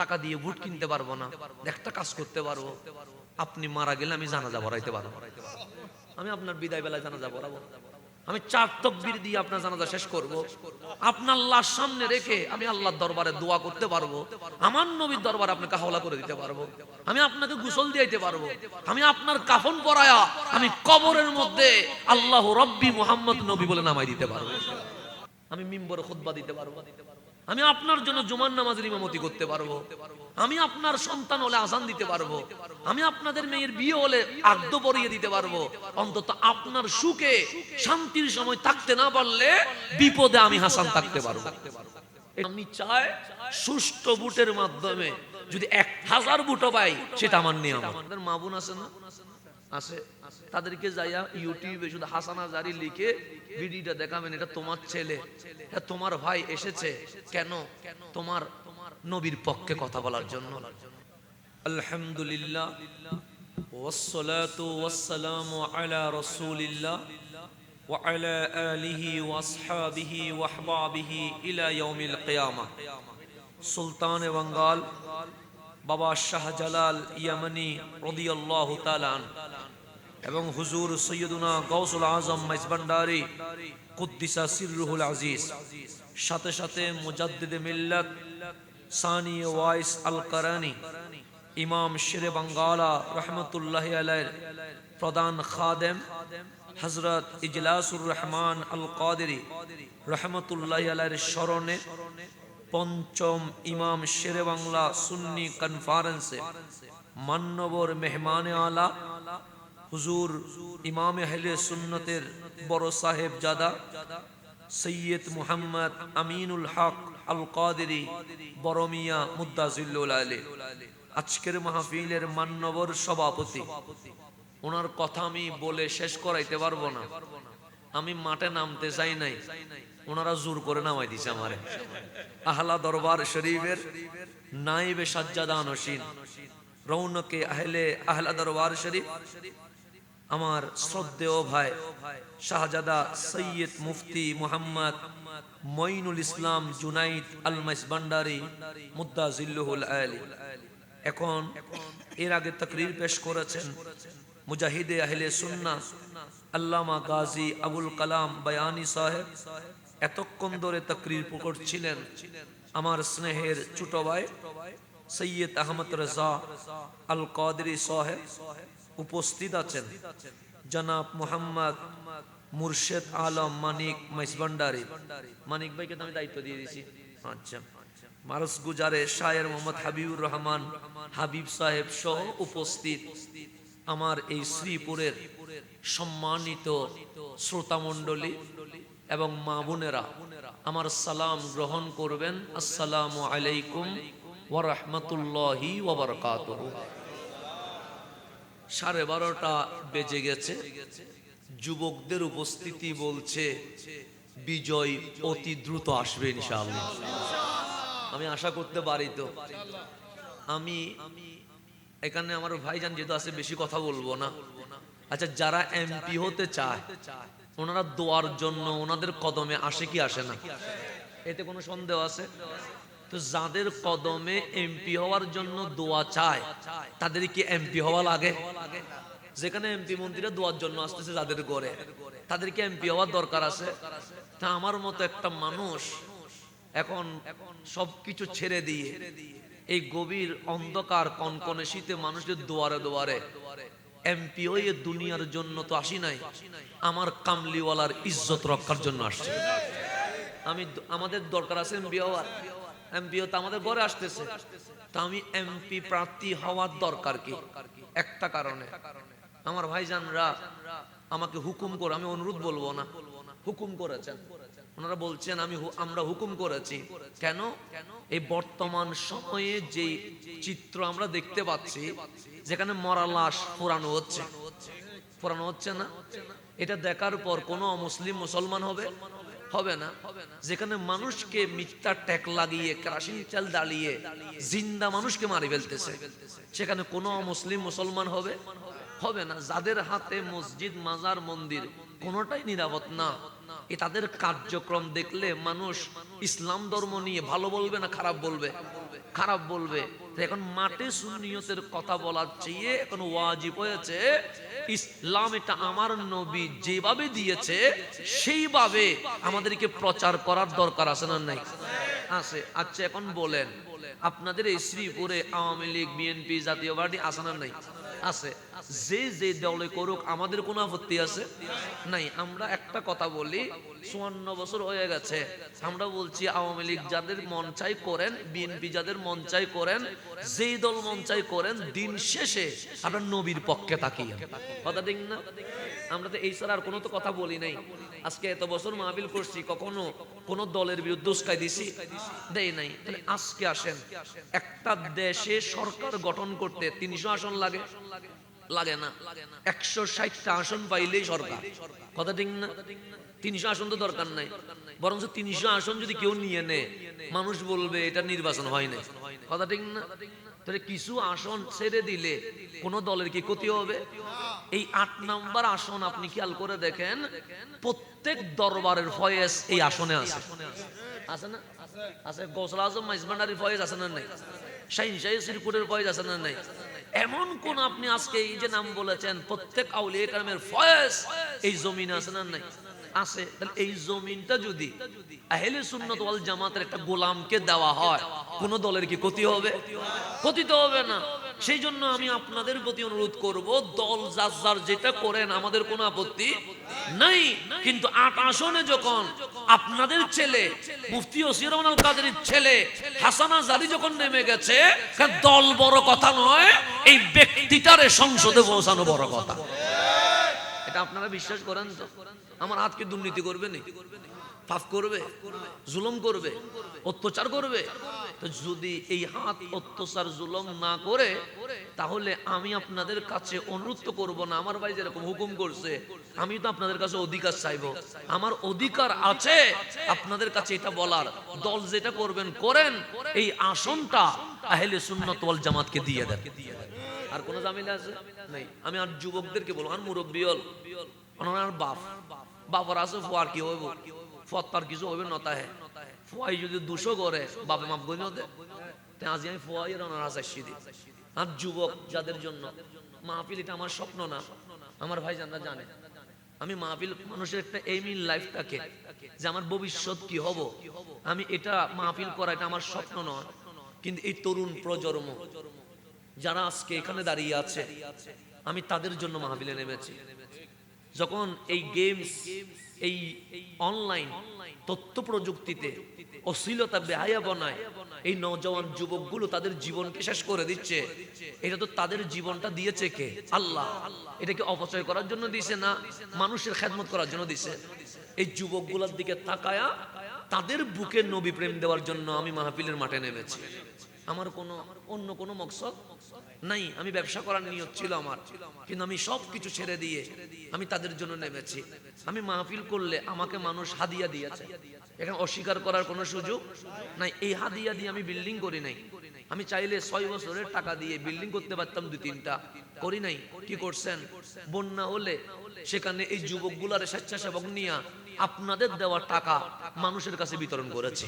টাকা দিয়ে ভোট কিনতে পারবো না, একটা কাজ করতে পারবো, আপনি মারা গেলে আমি জানাজা পড়াইতে পারবো, আমি আপনার বিদায় বেলায় জানাজা পড়াবো, আমি 4 তাকবীর দিয়ে আপনার জানাজা শেষ করব, আপনার লাশ সামনে রেখে আমি আল্লাহর দরবারে দোয়া করতে পারবো, আমার নবীর দরবারে আপনাকে হাওলা করে দিতে পারবো, আমি আপনাকে গোসল দিতে পারবো, আমি আপনার কাফন পরায়া আমি কবরের মধ্যে আল্লাহু রাব্বি মুহাম্মদ নবী বলে নামাই দিতে পারবো, আমি মিম্বরে খুতবা দিতে পারবো, আমি আপনার জন্য জুমার নামাজের ইমামতি করতে পারবো, আমি আপনার সন্তান হলে আযান দিতে পারবো, আমি আপনাদের মেয়ের বিয়ে হলে আগদ পরিয়ে দিতে পারবো, অন্তত আপনার সুখে শান্তির সময় থাকতে না পারলে বিপদে আমি হাসান থাকতে পারবো। আমি চাই সুষ্ঠু ভোটের মাধ্যমে যদি 1000 ভোটও পাই সেটা আমার নিয়ম। আমাদের মা বোন আছে না, আছে, তাদেরকে যাইয়া ইউটিউবে শুধু হাসানা জারি লিখে ভিডিওটা দেখাবেন, এটা তোমার ছেলে, এটা তোমার ভাই এসেছে, কেন? তোমার নবীর পক্ষে কথা বলার জন্য। আলহামদুলিল্লাহ ওয়াসসালাতু ওয়াসসালামু আলা রাসূলিল্লাহ ওয়া আলা আলিহি ওয়া আসহাবিহি ওয়া আহবাবিহি ইলা ইয়াউমিল কিয়ামা। সুলতান বাঙ্গাল বাবা শাহজালাল ইয়ামানি রাদিয়াল্লাহু তাআলা এবং হুজুর সৈয়দুনা গাউসুল আজম মাইজভান্ডারী কুদ্দিসা সিররুহুল আজিজ, সাথে সাথে মুজাদ্দিদে মিল্লাত সানি ওয়াইস আল কারানি ইমাম শেরে বাঙ্গালা রহমতুল্লাহি আলাইহির প্রধান খাদেম হযরত ইজলাসুর রহমান আল কাদেরী রহমতুল্লাহি আলাইহির স্মরণে পঞ্চম ইমাম শেরে বাংলা সুন্নি কনফারেন্সে মান্যবর মেহমানে আলা হুজুর ইমাম আহলে সুন্নতের বড় সাহেব জাদা সৈয়দ মুহাম্মদ আমিনুল হক আল কাদেরী বড় মিয়া মুদ্দাজিল্লুল আলাইহি আজকের মাহফিলের মান্যবর সভাপতি, ওনার কথা আমি বলে শেষ করাইতে পারবো না, আমি মাঠে নামতে চাই নাই, ওনারা জোর করে নামাই দিছে আমারে। আহলা দরবার শরীফের নাইবে সাজ্জাদা নশীন রৌনকে আহলা দরবার শরীফ আমার শ্রদ্ধেয় ভাই শাহজাদা সৈয়দ মুফতি মুহাম্মদ মঈনুল ইসলাম জুনাইদ আল মাইজভান্ডারী মুদ্দাজিল্লুহুল আলী এখন এর আগে তাকরীর পেশ করেছেন মুজাহিদে আহলে সুন্নাহ আল্লামা গাজী আবুল কালাম বায়ানী সাহেব, এতক্ষণ ধরে তাকরীর করছিলেন আমার স্নেহের ছোট ভাই সৈয়দ আহমদ রেজা আল কাদেরী সাহেব, উপস্থিত আছেন জনাব মুহাম্মদ মুর্শেদ আলম মানিক মাইজভান্ডারী, মানিক ভাইকে আমি দায়িত্ব দিয়ে দিয়েছি। আচ্ছা, মারস গুজারে শায়ের মোহাম্মদ হাবিবুর রহমান হাবিব সাহেব সহ উপস্থিত আমার এই শ্রীপুরের সম্মানিত শ্রোতা মণ্ডলী এবং মা বোনেরা, আমার সালাম গ্রহণ করবেন। আসসালামু আলাইকুম ওয়া রাহমাতুল্লাহি ওয়া বারাকাতুহু। 12:30 বেজে গেছে, যুবকদের উপস্থিতি বলছে বিজয় অতি দ্রুত আসবে ইনশাআল্লাহ, আমি আশা করতে পারি। তো আমি এখানে আমার ভাইজান যেহেতু আছে বেশি কথা বলবো না। আচ্ছা, যারা এমপি হতে চায় ওনারা দোয়ার জন্য ওনাদের কদমে আসে কি আসে না, এতে কোনো সন্দেহ আছে? তো যাদের কদমে এমপি হওয়ার জন্য দোয়া চায় তাদের কি এমপি হওয়া লাগে? যেখানে এমপি মন্ত্রীরা দোয়ার জন্য আসতেছে যাদের ঘরে, তাদেরকে এমপি হওয়ার দরকার আছে? তা আমার মতো একটা মানুষ এখন সবকিছু ছেড়ে দিয়ে এই গভীর অন্ধকার কনকনে শীতে মানুষের দুয়ারে দুয়ারে এমপি হয়ে দুনিয়ার জন্য তো আসি নাই, আমার কামলিওয়ালার ইজ্জত রক্ষার জন্য আসছে। আমাদের দরকার আছে এমপি হওয়ার, এমপি তো আমাদের ঘরে আসতেছে, তা আমি এমপি প্রার্থী হওয়ার দরকার কি? একটা কারণে আমার ভাইজানরা আমাকে হুকুম করে, আমি অনুরোধ বলবো না, হুকুম করেছেন। ওনারা বলছেন আমরা হুকুম করেছি। কেন? এই বর্তমান সময়ে যে চিত্র আমরা দেখতে পাচ্ছি, যেখানে মরা লাশ পোড়ানো হচ্ছে না, এটা দেখার পর কোনো অমুসলিম মুসলমান হবে না। যেখানে মানুষকে মিথ্যা ট্যাগ লাগিয়ে কেরাসিন তেল ডালিয়ে জিন্দা মানুষকে মারি ফেলতেছে, সেখানে কোনো মুসলিম মুসলমান হবে না। যাদের হাতে মসজিদ, মাজার, মন্দির কোনোটাই নিরাপদ না, এ তাদের কার্যক্রম দেখলে মানুষ ইসলাম ধর্ম নিয়ে ভালো বলবে না খারাপ বলবে? খারাপ বলবে। এখন মাঠে সুন্নিয়তের কথা বলার চেয়ে এখন ওয়াজিব হয়েছে ইসলাম এটা আমার নবী যেভাবে দিয়েছে সেইভাবে আমাদেরকে প্রচার করার দরকার আছে না নাই? আছে। আচ্ছা এখন বলেন, আপনাদের এই শ্রীপুরে আওয়ামী লীগ, বিএনপি, জাতীয় পার্টি আছে না নাই? আছে। যে যে দলে করুক আমাদের কোনো আপত্তি আছে নাই। আমরা একটা কথা বলি, 54 বছর হয়ে গেছে, আমরা বলছি আওয়ামী লীগ যাদের মন চাই করেন, বিএনপি যাদের মন চাই করেন, যেই দল মন চাই করেন, দিন শেষে আমরা নবীর পক্ষে থাকি। কথা ঠিক না? আমরা তো এই ছাড়া আর কোনো তো কথা বলি নাই। আজকে এত বছর মাহফিল করছি, কখনো কোন দলের বিরুদ্ধে উস্কাই দিছি? দেই নাই। তাহলে আজকে আসেন, একটা দেশে সরকার গঠন করতে 300 আসন লাগে? লাগে না। 160টা আসন পাইলেই সরকার। কথা ঠিক না? 300 আসন তো দরকার নাই। বরং 300 আসন যদি কেউ নিয়ে নেয়, মানুষ বলবে এটা নির্বাচন হয় না। কথা ঠিক না? তাহলে কিছু আসন ছেড়ে দিলে কোন দলের কি ক্ষতি হবে? এই 8 নাম্বার আসন আপনি খেয়াল করে দেখেন, প্রত্যেক দরবারের ফয়েজ এই আসনে আছে। আছে না? আছে। গৌসুল আজম মাইজভান্ডারির ফয়েজ আছে না নাই? শাহিন শাহী শ্রীপুরের ফয়েজ আছে না নাই? এমন কোন আপনি আজকে এই যে নাম বলেছেন প্রত্যেক আউলিয়া কেরামের ফয়েজ এই জমিন আছে না নাই? আছে। তাহলে এই জমিনটা যদি আহলে সুন্নাত ওয়াল জামাতের একটা গোলামকে দেওয়া হয়, কোন দলের কি ক্ষতি হবে? ক্ষতি তো হবে না। সেই জন্য আমি আপনাদের প্রতি অনুরোধ করব, দল যার যার যেটা করেন আমাদের কোনো আপত্তি নাই, কিন্তু 8 আসনে যখন আপনাদের ছেলে মুফতি ওসি রহমান আল কাদেরীর ছেলে হাসান আজহারী যখন নেমে গেছে, দল বড় কথা নয়, এই ব্যক্তিটারে সংসদে পৌঁছানো বড় কথা। এটা আপনারা বিশ্বাস করেন তো? আমার হাত কি দুর্নীতি করবে না? পাপ করবে? জুলুম করবে? অত্যাচার করবে? তো যদি এই হাত অত্যাচার জুলুম না করে, তাহলে আমি আপনাদের কাছে অনুরোধ করব না, আমার ভাই যেরকম হুকুম করছে আমি তো আপনাদের কাছে অধিকার চাইবো। আমার অধিকার আছে আপনাদের কাছে এটা বলার, দল যেটা করবেন করেন, এই আসনটা আহলে সুন্নাত ওয়াল জামাতকে দিয়ে দেন। আর কোন ঝামেলা আছে নাই? আমি আর যুবকদেরকে বলবো, আর মুরব্বী হল ওনার বাবার আছে, ফুয়ার কি হইব? ফুয়ার তার কিছু হইবে না। তাহে ফুয়াই যদি 200 করে বাবা মাপ গই নদে, তাই আজ আমি ফুয়াই এর ওনার আশাসি দিই। আর যুবক যাদের জন্য মাহফিল, এটা আমার স্বপ্ন না, আমার ভাই জানরা জানে আমি মাহফিল মানুষের একটা এইম ইন লাইফ থাকে যে আমার ভবিষ্যৎ কি হব, আমি এটা মাহফিল করা এটা আমার স্বপ্ন নয়। কিন্তু এই তরুণ প্রজন্ম যারা আজকে এখানে দাঁড়িয়ে আছে, আমি তাদের জন্য মাহফিলে নেমেছি। যখন এই গেমস, এই অনলাইন তথ্য প্রযুক্তিতে অশ্লীলতা বেহায়া বনায় এই নওজওয়ান যুবকগুলো তাদের জীবনকে শেষ করে দিচ্ছে, এটা তো তাদের জীবনটা দিয়েছে কে? আল্লাহ। এটাকে অপচয় করার জন্য দিয়েছে না মানুষের খেদমত করার জন্য দিয়েছে? এই যুবকগুলোর দিকে তাকায়া তাদের বুকে নবী প্রেম দেওয়ার জন্য আমি মাহফিলের মাঠে নেমেছি। আমার কোনো অন্য কোনো মকসদ নাই। আমি ব্যবসা করার নিয়ত ছিল আমার, কিন্তু আমি সবকিছু ছেড়ে দিয়ে আমি তাদের জন্য নেমেছি। আমি মাহফিল করলে আমাকে মানুষ হাদিয়া দিয়েছে, এখানে অস্বীকার করার কোনো সুযোগ নাই। এই হাদিয়া দিয়ে আমি বিল্ডিং করি নাই। আমি চাইলে 6 বছরের টাকা দিয়ে বিল্ডিং করতে পারতাম 2-3টা, করি নাই। কি করছেন? বন্যা হলে সেখানে এই যুবকগুলার স্বেচ্ছাসেবক নিয়ে আপনাদের দেওয়া টাকা মানুষের কাছে বিতরণ করেছি,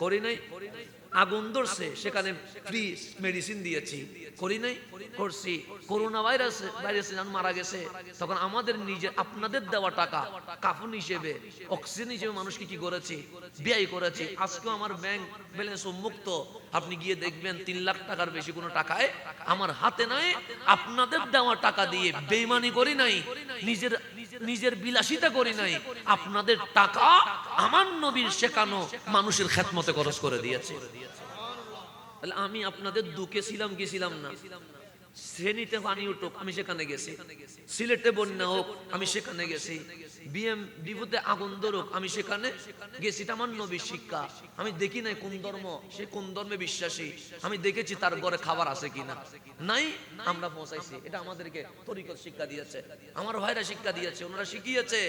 করি নাই? আগুন ধরছে সেখানে ফ্রি মেডিসিন দিয়েছি, করি নাই? করছি। করোনা ভাইরাসে যখন মারা গেছে তখন আমাদের নিজে আপনাদের দেওয়া টাকা কাফন হিসেবে, অক্সিজেন হিসেবে মানুষকে কি করেছি? ব্যয় করেছি। আজকেও আমার ব্যাংক ব্যালেন্স মুক্ত, আপনি গিয়ে দেখবেন 3 লাখ টাকার বেশি কোনো টাকায় আমার হাতে নাই। আপনাদের দেওয়া টাকা দিয়ে বেঈমানি করি নাই, নিজের বিলাসিতা করি নাই। আপনাদের টাকা আমার নবীর শেখানো মানুষের খেদমতে খরচ করে দিয়েছে। তাহলে আমি আপনাদের দুঃখে ছিলাম কি ছিলাম না? শ্রেণীতে পানি উঠুক আমি সেখানে গেছি, সিলেটে বন্যা হোক আমি সেখানে গেছি, বিএম ডিপোতে আগুন ধরুক আমি সেখানে গেছি। এটা আমার নবীর শিক্ষা। আমি দেখি নাই কোন ধর্ম, সে কোন ধর্মে বিশ্বাসী, আমি দেখেছি তার ঘরে খাবার আছে কিনা, নাই আমরা পৌঁছাইছি। এটা আমাদেরকে তরিকত শিক্ষা দিয়েছে, আমার ভাইরা শিক্ষা দিয়েছে, ওনারা শিখিয়েছে।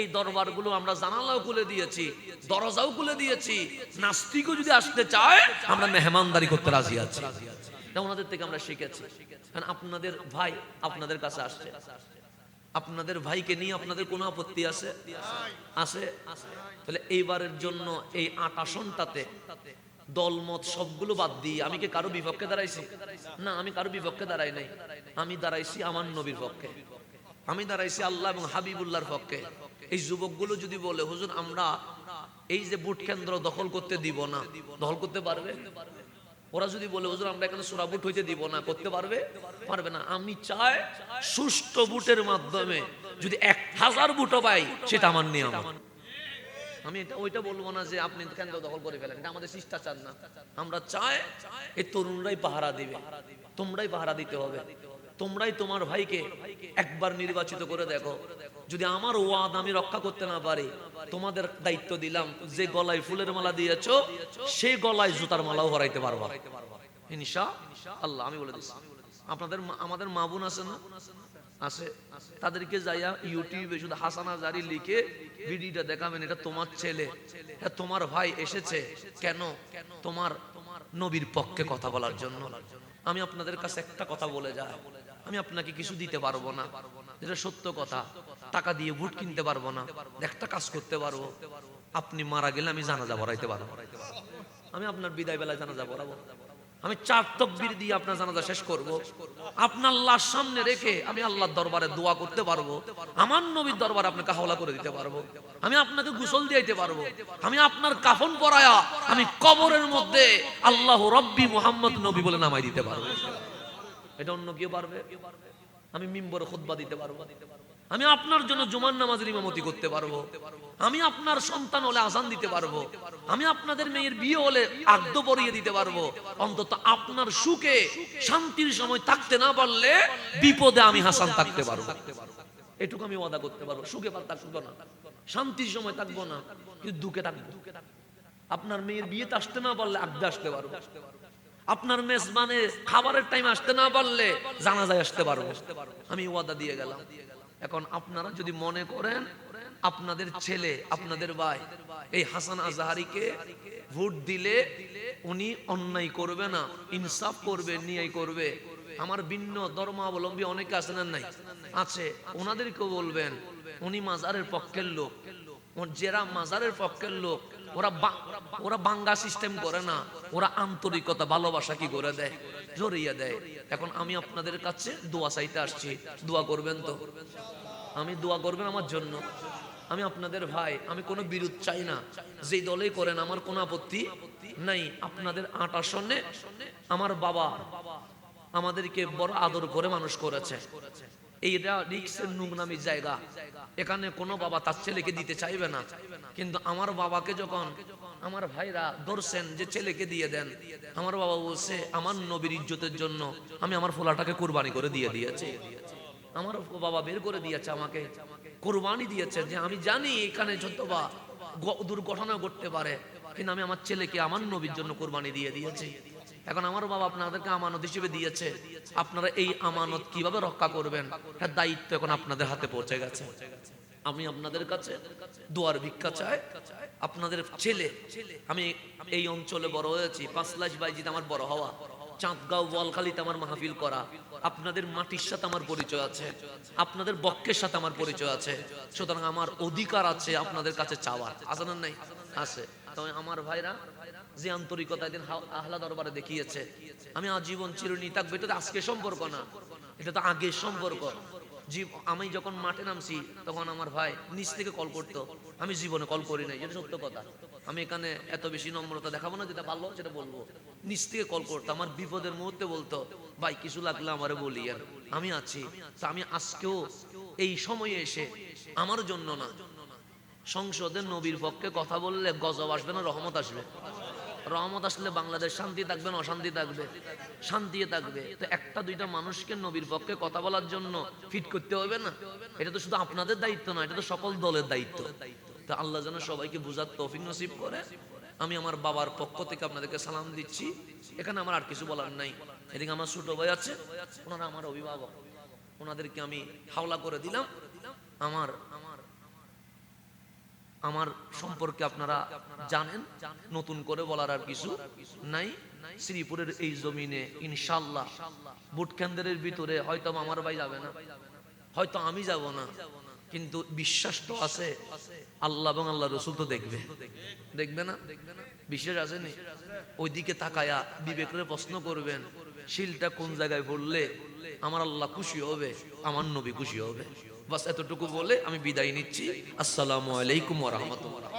এই দরবারগুলো আমরা জানালাও খুলে দিয়েছি, দরজাও খুলে দিয়েছি। নাস্তিকও যদি আসতে চায় আমরা মেহমানদারি করতে রাজি আছি। ওনাদের থেকে আমরা শিখেছি। কারণ আপনাদের ভাই আপনাদের কাছে আসছে, আপনাদের ভাইকে নিয়ে আপনাদের কোনো আপত্তি আছে? আছে। তাহলে এইবারের জন্য এই ৮ আসনটাতে দলমত সবগুলো বাদ দিয়ে আমি কি কারো বিপক্ষে দাঁড়াইছি? না, আমি কারো বিপক্ষে দাঁড়াই নাই। আমি দাঁড়াইছি আমার নবীর পক্ষে, আমি দাঁড়াইছি আল্লাহ এবং হাবিবুল্লাহর পক্ষে। এই যুবকগুলো যদি বলে হুজুর আমরা এই যে ভোট কেন্দ্র দখল করতে দিব না, দখল করতে পারবে? ওরা যদি বলে হুজুর আমরা এখানে সোরা ভোট হইতে দিব না, করতে পারবে? পারবে না। আমি চাই সুষ্ঠু ভোটের মাধ্যমে যদি ১,০০০ ভোটও পাই সেটা আমার নিয়ম। আমি এটা ওইটা বলবো না যে আপনি কেন্দ্র দখল করে ফেলেন, এটা আমাদের শিষ্টাচার না। আমরা চাই এই তরুণরাই পাহারা দিবে, তোমরাই পাহারা দিতে হবে। তোমরাই তোমার ভাইকে একবার নির্বাচিত করে দেখো, যদি আমার ওয়াদ আমি রক্ষা করতে না পারি, তোমাদের দায়িত্ব দিলাম যে গলায় ফুলের মালা দিয়েছো সেই গলায় জুতার মালাও ভরাইতে পারবা ইনশাআল্লাহ। আমি বলে দিচ্ছি, আপনাদের আমাদের মা বোন আছে না, আছে, তাদেরকে যাইয়া ইউটিউবে শুধু হাসানা জারি লিখে ভিডিওটা দেখাবেন, এটা তোমার ছেলে, এটা তোমার ভাই এসেছে কেন? তোমার নবীর পক্ষে কথা বলার জন্য। আমি আপনাদের কাছে একটা কথা বলে যাই, আমি আপনাকে কিছু দিতে পারবো না, যেটা সত্য কথা। টাকা দিয়ে ভোট কিনতে পারবো না, একটা কাজ করতে পারবো, আপনি মারা গেলে আমি জানাজা পড়াইতে পারবো। আমি আপনার বিদায় বেলায় জানাজা পড়াবো, আমি ৪ তাকবীর দিয়ে আপনার জানাজা শেষ করব। আপনার লাশ সামনে রেখে আমি আল্লাহর দরবারে দোয়া করতে পারবো, আমার নবীর দরবারে আপনাকে হাওলা করে দিতে পারবো, আমি আপনাকে গোসল দিয়ে দিতে পারবো, আমি আপনার কাফন পরায়া আমি কবরের মধ্যে আল্লাহ রব্বি মুহাম্মদ নবী বলে নামাই দিতে পারবো। এটা অন্য কেউ পারবে? আমি মিম্বরে খুতবা দিতে পারবো, আমি আপনার জন্য জুমার নামাজের ইমামতি করতে পারবো, আমি আপনার সন্তান হলে আজান দিতে পারবো, আমি আপনাদের মেয়ের বিয়ে হলে আদ্য পরিয়ে দিতে পারবো। অন্তত আপনার সুখে শান্তির সময় থাকতে না পারলে বিপদে আমি হাসান থাকতে পারবো, এটুকু আমি ওয়াদা করতে পারবো। সুখে থাকবো না, শান্তির সময় থাকবো না, কিন্তু দুঃখে থাকবো। আপনার মেয়ের বিয়েতে আসতে না পারলে আড্ডা আসতে পারবো, আপনার মেজবানে খাবারের টাইম আসতে না পারলে জানাজায় আসতে পারবো, আমি ওয়াদা দিয়ে গেলাম। এখন আপনারা যদি মনে করেন আপনাদের ছেলে আপনাদের ভাই এই হাসান আজহারীকে ভোট দিলে উনি অন্যায় করবে না, ইনসাফ করবে, ন্যায় করবে, আমার ভিন্ন ধর্মাবলম্বী অনেকে আছেন না, নাই আছে, ওনাদেরকেও বলবেন উনি মাজারের পক্ষের লোক। যারা মাজারের পক্ষের লোক ওরা বাঙ্গা সিস্টেম করে না, ওরা আন্তরিকতা ভালোবাসা কি করে দেয়, জড়িয়ে দেয়। এখন আমি আপনাদের কাছে দোয়া চাইতে আসছি, দোয়া করবেন তো? আমি দোয়া করবেন আমার জন্য, আমি আপনাদের ভাই, আমি কোনো বিরোধ চাই না, যেই দলেই করেন আমার কোনো আপত্তি নাই। আপনাদের ৮ আসনে আমার বাবা আমাদেরকে বড় আদর করে মানুষ করেছে, এইটা রিক্সের নোংরামি জায়গা, এখানে কোনো বাবা তার ছেলেকে দিতে চাইবে না। কিন্তু আমার বাবাকে যখন আমার ভাইরা ধরছেন যে ছেলেকে দিয়ে দেন, আমার বাবা বলছে আমার নবীর ইজ্জতের জন্য আমি আমার ফোলাটাকে কুরবানি করে দিয়ে দিয়েছি। আমার বাবা বের করে দিয়েছে, আমাকে কুরবানি দিয়েছে, যে আমি জানি এখানে যতবা দুর্ঘটনা ঘটতে পারে, কিন্তু আমি আমার ছেলেকে আমার নবীর জন্য কুরবানি দিয়ে দিয়েছি। এখন আমার বাবা আপনাদেরকে আমানত হিসেবে দিয়েছে, আপনারা এই আমানত কিভাবে রক্ষা করবেন তার দায়িত্ব এখন আপনাদের হাতে পৌঁছে গেছে। আমি আপনাদের কাছে দোয়ার ভিক্ষা চাই, আপনাদের ছেলে, আমি এই অঞ্চলে বড় হয়েছি, পাঁচলাশ বাইজিতে আমার বড় হওয়া, চাঁদগাঁও বোয়ালখালীতে আমার মাহফিল করা, আপনাদের মাটির সাথে আমার পরিচয় আছে, আপনাদের বক্কের সাথে আমার পরিচয় আছে, সুতরাং আমার অধিকার আছে আপনাদের কাছে চাওয়ার, আছে না নাই? আছে। তবে আমার ভাইরা যে আন্তরিকতা দিন আহলা দরবারে দেখিয়েছে, আমি আজীবন চিরুনি থাকবে। এটা তো আজকে সম্পর্ক না, এটা তো আগের সম্পর্ক। আমি যখন মাঠে নামছি তখন আমার ভাই নিচ থেকে কল করতো, আমি জীবনে কল করি নাই, এটা সত্য কথা। আমি এখানে এত বেশি নম্রতা দেখাবো না, যেটা ভালো সেটা বলবো। নিচ থেকে কল করতো, আমার বিপদের মুহূর্তে বলতো ভাই কিছু লাগলে আমারে বলি, আর আমি আছি। তা আমি আজকেও এই সময়ে এসে আমার জন্য না, সংসদে নবীর পক্ষে কথা বললে গজব আসবে না রহমত আসবে? রহমত আসলে বাংলাদেশ শান্তি থাকবে না অশান্তি থাকবে? শান্তি থাকবে। তো একটা দুইটা মানুষকে নবীর পক্ষে কথা বলার জন্য ফিট করতে হবে না? এটা তো শুধু আপনাদের দায়িত্ব না, এটা তো সকল দলের দায়িত্ব। তো আল্লাহ যেন সবাইকে বুঝার তৌফিক নসিব করে। আমি আমার বাবার পক্ষ থেকে আপনাদেরকে সালাম দিচ্ছি, এখানে আমার আর কিছু বলার নাই। এদিকে আমার ছোট ভাই আছে, ওনারা আমার অভিভাবক, ওনাদেরকে আমি হাওলা করে দিলাম। আমার আমার সম্পর্কে আপনারা জানেন, নতুন করে বলার আর কিছু নাই। শ্রীপুরের এই জমিনে ইনশাআল্লাহ ভোট কেন্দ্রের ভিতরে হয়তো আমার ভাই যাবে না, হয়তো আমি যাব না, কিন্তু বিশ্বাস তো আছে আল্লাহ এবং আল্লাহ রসুল তো দেখবে, দেখবে না? বিশ্বাস আছে নি? ওইদিকে তাকায়া বিবেকের প্রশ্ন করবেন, শিলটা কোন জায়গায় পড়লে আমার আল্লাহ খুশি হবে, আমার নবী খুশি হবে। বাস এতটুকু বলে আমি বিদায় নিচ্ছি। আসসালামু আলাইকুম ওয়া রাহমাতুল্লাহ।